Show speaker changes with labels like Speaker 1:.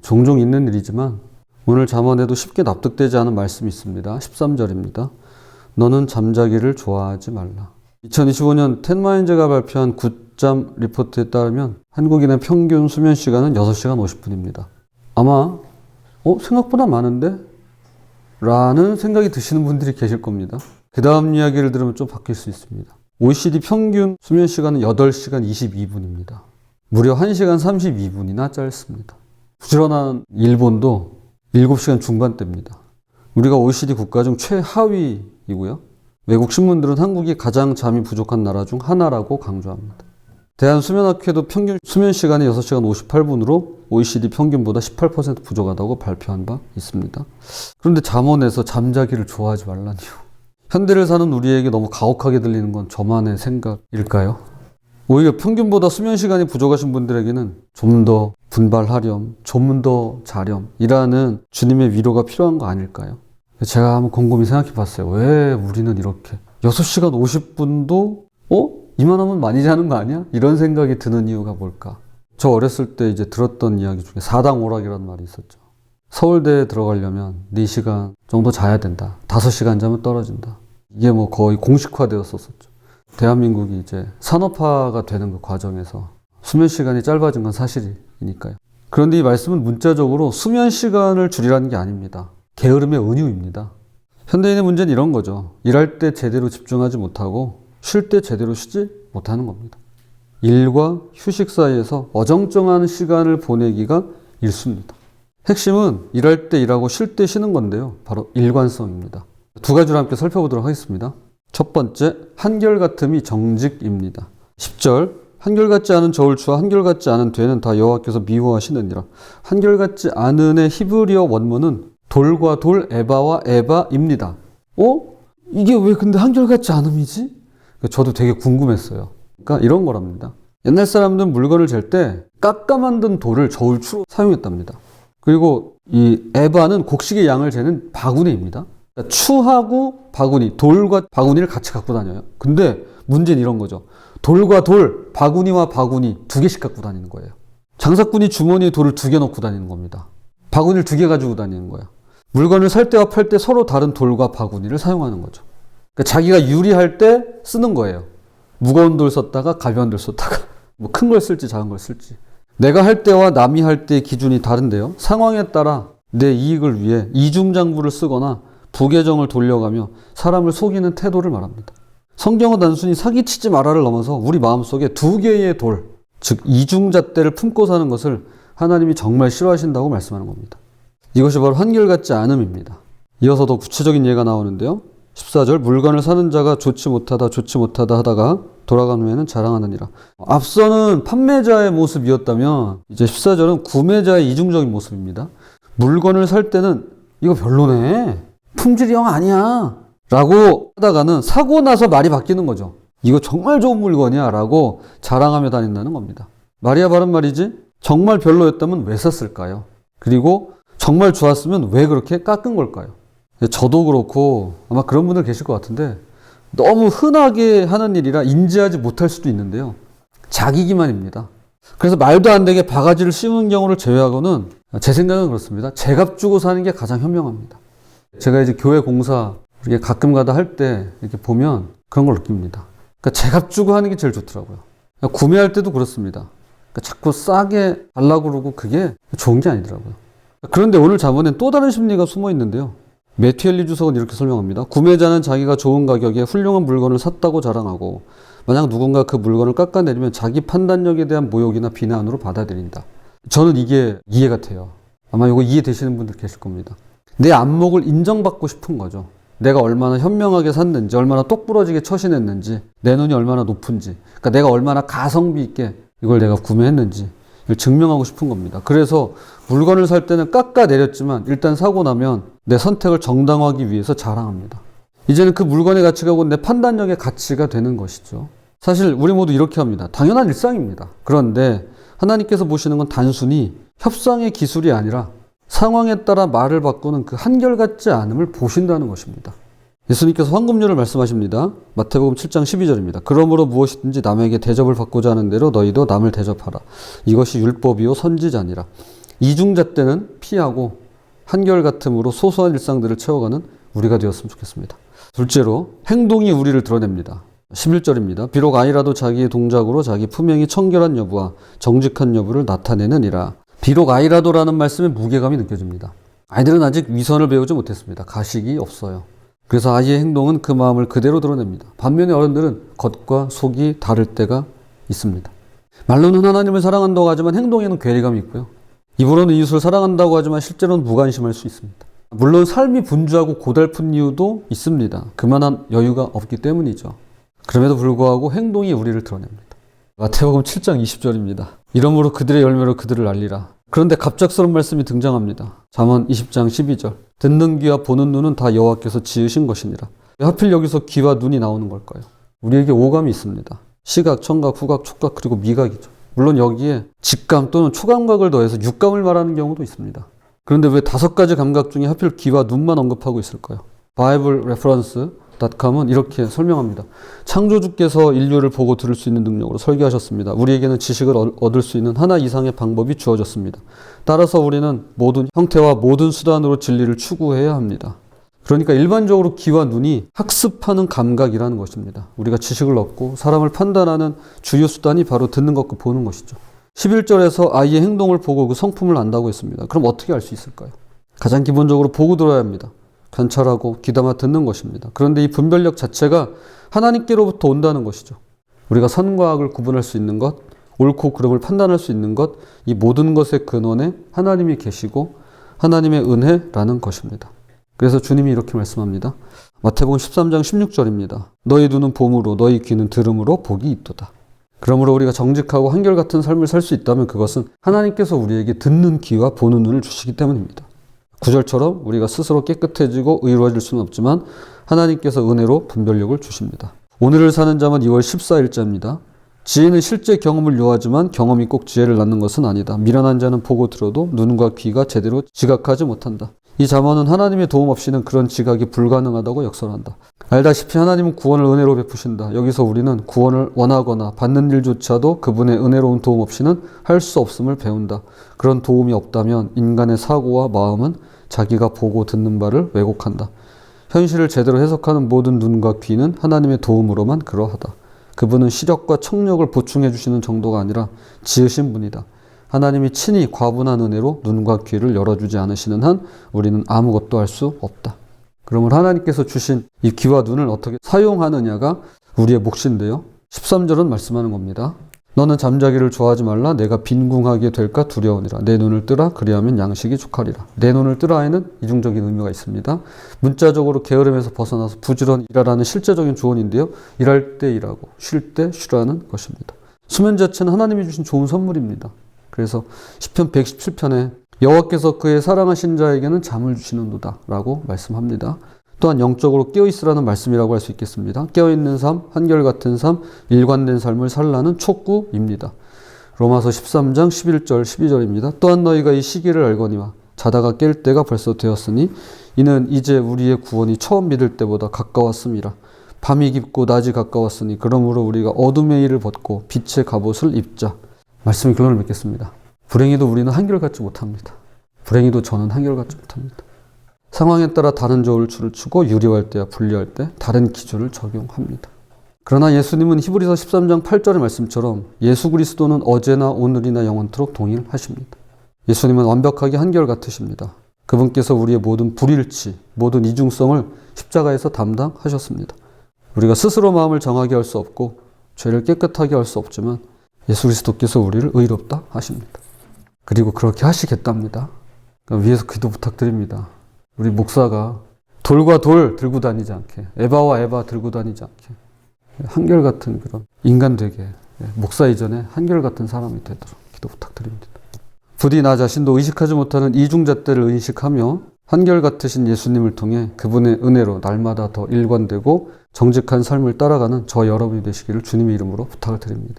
Speaker 1: 종종 있는 일이지만 오늘 잠언에도 쉽게 납득되지 않은 말씀이 있습니다. 13절입니다. 너는 잠자기를 좋아하지 말라. 2025년 텐마인즈가 발표한 굿잠 리포트에 따르면 한국인의 평균 수면 시간은 6시간 50분입니다. 아마 생각보다 많은데? 라는 생각이 드시는 분들이 계실 겁니다. 그 다음 이야기를 들으면 좀 바뀔 수 있습니다. OECD 평균 수면 시간은 8시간 22분입니다. 무려 1시간 32분이나 짧습니다. 부지런한 일본도 7시간 중반대입니다. 우리가 OECD 국가 중 최하위이고요. 외국 신문들은 한국이 가장 잠이 부족한 나라 중 하나라고 강조합니다. 대한수면학회도 평균 수면 시간이 6시간 58분으로 OECD 평균보다 18% 부족하다고 발표한 바 있습니다. 그런데 잠언에서 잠자기를 좋아하지 말라니요. 현대를 사는 우리에게 너무 가혹하게 들리는 건 저만의 생각일까요? 오히려 평균보다 수면 시간이 부족하신 분들에게는 좀 더 분발하렴, 좀 더 자렴 이라는 주님의 위로가 필요한 거 아닐까요? 제가 한번 곰곰이 생각해 봤어요. 왜 우리는 이렇게 6시간 50분도 이만하면 많이 자는 거 아니야? 이런 생각이 드는 이유가 뭘까? 저 어렸을 때 이제 들었던 이야기 중에 사당오락이라는 말이 있었죠. 서울대에 들어가려면 4시간 정도 자야 된다. 5시간 자면 떨어진다. 이게 뭐 거의 공식화되었었죠. 대한민국이 이제 산업화가 되는 그 과정에서 수면 시간이 짧아진 건 사실이니까요. 그런데 이 말씀은 문자적으로 수면 시간을 줄이라는 게 아닙니다. 게으름의 은유입니다. 현대인의 문제는 이런 거죠. 일할 때 제대로 집중하지 못하고 쉴 때 제대로 쉬지 못하는 겁니다. 일과 휴식 사이에서 어정쩡한 시간을 보내기가 일쑤입니다. 핵심은 일할 때 일하고 쉴 때 쉬는 건데요. 바로 일관성입니다. 두 가지로 함께 살펴보도록 하겠습니다. 첫 번째, 한결같음이 정직입니다. 10절, 한결같지 않은 저울추와 한결같지 않은 되는 다 여호와께서 미워하시느니라. 한결같지 않은의 히브리어 원문은 돌과 돌, 에바와 에바입니다. 이게 왜 근데 한결같지 않음이지? 저도 되게 궁금했어요. 그러니까 이런 거랍니다. 옛날 사람들은 물건을 잴 때 깎아 만든 돌을 저울추로 사용했답니다. 그리고 이 에바는 곡식의 양을 재는 바구니입니다. 그러니까 추하고 바구니, 돌과 바구니를 같이 갖고 다녀요. 근데 문제는 이런 거죠. 돌과 돌, 바구니와 바구니 2개씩 갖고 다니는 거예요. 장사꾼이 주머니에 돌을 2개 넣고 다니는 겁니다. 바구니를 2개 가지고 다니는 거예요. 물건을 살 때와 팔 때 서로 다른 돌과 바구니를 사용하는 거죠. 그러니까 자기가 유리할 때 쓰는 거예요. 무거운 돌 썼다가 가벼운 돌 썼다가 뭐 큰 걸 쓸지 작은 걸 쓸지. 내가 할 때와 남이 할 때의 기준이 다른데요. 상황에 따라 내 이익을 위해 이중장부를 쓰거나 부계정을 돌려가며 사람을 속이는 태도를 말합니다. 성경은 단순히 사기치지 마라를 넘어서 우리 마음속에 2개의 돌, 즉 이중잣대를 품고 사는 것을 하나님이 정말 싫어하신다고 말씀하는 겁니다. 이것이 바로 한결같지 않음입니다. 이어서 더 구체적인 예가 나오는데요. 14절, 물건을 사는 자가 좋지 못하다 하다가 돌아간 후에는 자랑하느니라. 앞서는 판매자의 모습이었다면 이제 14절은 구매자의 이중적인 모습입니다. 물건을 살 때는 이거 별로네, 품질이 영 아니야 라고 하다가는 사고 나서 말이 바뀌는 거죠. 이거 정말 좋은 물건이야 라고 자랑하며 다닌다는 겁니다. 말이야 바른 말이지, 정말 별로였다면 왜 샀을까요? 그리고 정말 좋았으면 왜 그렇게 깎은 걸까요? 저도 그렇고 아마 그런 분들 계실 것 같은데 너무 흔하게 하는 일이라 인지하지 못할 수도 있는데요. 자기 기만입니다. 그래서 말도 안 되게 바가지를 씌우는 경우를 제외하고는 제 생각은 그렇습니다. 제값 주고 사는 게 가장 현명합니다. 제가 이제 교회 공사 이렇게 가끔 가다 할 때 이렇게 보면 그런 걸 느낍니다. 그러니까 제값 주고 하는 게 제일 좋더라고요. 그러니까 구매할 때도 그렇습니다. 그러니까 자꾸 싸게 달라고 그러고 그게 좋은 게 아니더라고요. 그런데 오늘 잠언엔 또 다른 심리가 숨어 있는데요. 매튜 헨리 주석은 이렇게 설명합니다. 구매자는 자기가 좋은 가격에 훌륭한 물건을 샀다고 자랑하고 만약 누군가 그 물건을 깎아내리면 자기 판단력에 대한 모욕이나 비난으로 받아들인다. 저는 이게 이해가 돼요. 아마 이거 이해되시는 분들 계실 겁니다. 내 안목을 인정받고 싶은 거죠. 내가 얼마나 현명하게 샀는지, 얼마나 똑부러지게 처신했는지, 내 눈이 얼마나 높은지, 그러니까 내가 얼마나 가성비 있게 이걸 내가 구매했는지 증명하고 싶은 겁니다. 그래서 물건을 살 때는 깎아내렸지만 일단 사고 나면 내 선택을 정당화하기 위해서 자랑합니다. 이제는 그 물건의 가치가 곧 내 판단력의 가치가 되는 것이죠. 사실 우리 모두 이렇게 합니다. 당연한 일상입니다. 그런데 하나님께서 보시는 건 단순히 협상의 기술이 아니라 상황에 따라 말을 바꾸는 그 한결같지 않음을 보신다는 것입니다. 예수님께서 황금률을 말씀하십니다. 마태복음 7장 12절입니다. 그러므로 무엇이든지 남에게 대접을 받고자 하는 대로 너희도 남을 대접하라. 이것이 율법이요 선지자니라. 이중잣대는 피하고 한결같음으로 소소한 일상들을 채워가는 우리가 되었으면 좋겠습니다. 둘째로 행동이 우리를 드러냅니다. 11절입니다. 비록 아이라도 자기의 동작으로 자기 품행이 청결한 여부와 정직한 여부를 나타내느니라. 비록 아이라도라는 말씀에 무게감이 느껴집니다. 아이들은 아직 위선을 배우지 못했습니다. 가식이 없어요. 그래서 아이의 행동은 그 마음을 그대로 드러냅니다. 반면에 어른들은 겉과 속이 다를 때가 있습니다. 말로는 하나님을 사랑한다고 하지만 행동에는 괴리감이 있고요. 입으로는 이웃을 사랑한다고 하지만 실제로는 무관심할 수 있습니다. 물론 삶이 분주하고 고달픈 이유도 있습니다. 그만한 여유가 없기 때문이죠. 그럼에도 불구하고 행동이 우리를 드러냅니다. 마태복음 7장 20절입니다. 이러므로 그들의 열매로 그들을 알리라. 그런데 갑작스러운 말씀이 등장합니다. 잠언 20장 12절. 듣는 귀와 보는 눈은 다 여호와께서 지으신 것이니라. 왜 하필 여기서 귀와 눈이 나오는 걸까요? 우리에게 오감이 있습니다. 시각, 청각, 후각, 촉각 그리고 미각이죠. 물론 여기에 직감 또는 초감각을 더해서 육감을 말하는 경우도 있습니다. 그런데 왜 5가지 감각 중에 하필 귀와 눈만 언급하고 있을까요? BibleReference.com은 이렇게 설명합니다. 창조주께서 인류를 보고 들을 수 있는 능력으로 설계하셨습니다. 우리에게는 지식을 얻을 수 있는 하나 이상의 방법이 주어졌습니다. 따라서 우리는 모든 형태와 모든 수단으로 진리를 추구해야 합니다. 그러니까 일반적으로 귀와 눈이 학습하는 감각이라는 것입니다. 우리가 지식을 얻고 사람을 판단하는 주요 수단이 바로 듣는 것과 보는 것이죠. 11절에서 아이의 행동을 보고 그 성품을 안다고 했습니다. 그럼 어떻게 알 수 있을까요? 가장 기본적으로 보고 들어야 합니다. 관찰하고 귀담아 듣는 것입니다. 그런데 이 분별력 자체가 하나님께로부터 온다는 것이죠. 우리가 선과 악을 구분할 수 있는 것, 옳고 그름을 판단할 수 있는 것, 이 모든 것의 근원에 하나님이 계시고 하나님의 은혜라는 것입니다. 그래서 주님이 이렇게 말씀합니다. 마태복음 13장 16절입니다. 너희 눈은 봄으로 너희 귀는 들음으로 복이 있도다. 그러므로 우리가 정직하고 한결같은 삶을 살 수 있다면 그것은 하나님께서 우리에게 듣는 귀와 보는 눈을 주시기 때문입니다. 9절처럼 우리가 스스로 깨끗해지고 의로워질 수는 없지만 하나님께서 은혜로 분별력을 주십니다. 오늘을 사는 자만 2월 14일자입니다. 지혜는 실제 경험을 요하지만 경험이 꼭 지혜를 낳는 것은 아니다. 미련한 자는 보고 들어도 눈과 귀가 제대로 지각하지 못한다. 이 잠언은 하나님의 도움 없이는 그런 지각이 불가능하다고 역설한다. 알다시피 하나님은 구원을 은혜로 베푸신다. 여기서 우리는 구원을 원하거나 받는 일조차도 그분의 은혜로운 도움 없이는 할 수 없음을 배운다. 그런 도움이 없다면 인간의 사고와 마음은 자기가 보고 듣는 바를 왜곡한다. 현실을 제대로 해석하는 모든 눈과 귀는 하나님의 도움으로만 그러하다. 그분은 시력과 청력을 보충해 주시는 정도가 아니라 지으신 분이다. 하나님이 친히 과분한 은혜로 눈과 귀를 열어주지 않으시는 한 우리는 아무것도 할 수 없다. 그러므로 하나님께서 주신 이 귀와 눈을 어떻게 사용하느냐가 우리의 몫인데요. 13절은 말씀하는 겁니다. 너는 잠자기를 좋아하지 말라. 내가 빈궁하게 될까 두려우니라. 내 눈을 뜨라. 그리하면 양식이 족하리라. 내 눈을 뜨라에는 이중적인 의미가 있습니다. 문자적으로 게으름에서 벗어나서 부지런히 일하라는 실제적인 조언인데요. 일할 때 일하고 쉴 때 쉬라는 것입니다. 수면 자체는 하나님이 주신 좋은 선물입니다. 그래서 시편 117편에 여호와께서 그의 사랑하신 자에게는 잠을 주시는도다 라고 말씀합니다. 또한 영적으로 깨어있으라는 말씀이라고 할 수 있겠습니다. 깨어있는 삶, 한결같은 삶, 일관된 삶을 살라는 촉구입니다. 로마서 13장 11절 12절입니다. 또한 너희가 이 시기를 알거니와 자다가 깰 때가 벌써 되었으니 이는 이제 우리의 구원이 처음 믿을 때보다 가까웠음이라. 밤이 깊고 낮이 가까웠으니 그러므로 우리가 어둠의 일을 벗고 빛의 갑옷을 입자. 말씀의 결론을 맺겠습니다. 불행히도 우리는 한결같지 못합니다. 불행히도 저는 한결같지 못합니다. 상황에 따라 다른 저울추를 추고 유리할 때와 분리할 때 다른 기준을 적용합니다. 그러나 예수님은 히브리서 13장 8절의 말씀처럼 예수 그리스도는 어제나 오늘이나 영원토록 동일하십니다. 예수님은 완벽하게 한결같으십니다. 그분께서 우리의 모든 불일치, 모든 이중성을 십자가에서 담당하셨습니다. 우리가 스스로 마음을 정하게 할 수 없고 죄를 깨끗하게 할 수 없지만 예수 그리스도께서 우리를 의롭다 하십니다. 그리고 그렇게 하시겠답니다. 그러니까 위에서 기도 부탁드립니다. 우리 목사가 돌과 돌 들고 다니지 않게, 에바와 에바 들고 다니지 않게 한결같은 그런 인간 되게, 목사 이전에 한결같은 사람이 되도록 기도 부탁드립니다. 부디 나 자신도 의식하지 못하는 이중잣대를 의식하며 한결같으신 예수님을 통해 그분의 은혜로 날마다 더 일관되고 정직한 삶을 따라가는 저 여러분이 되시기를 주님의 이름으로 부탁을 드립니다.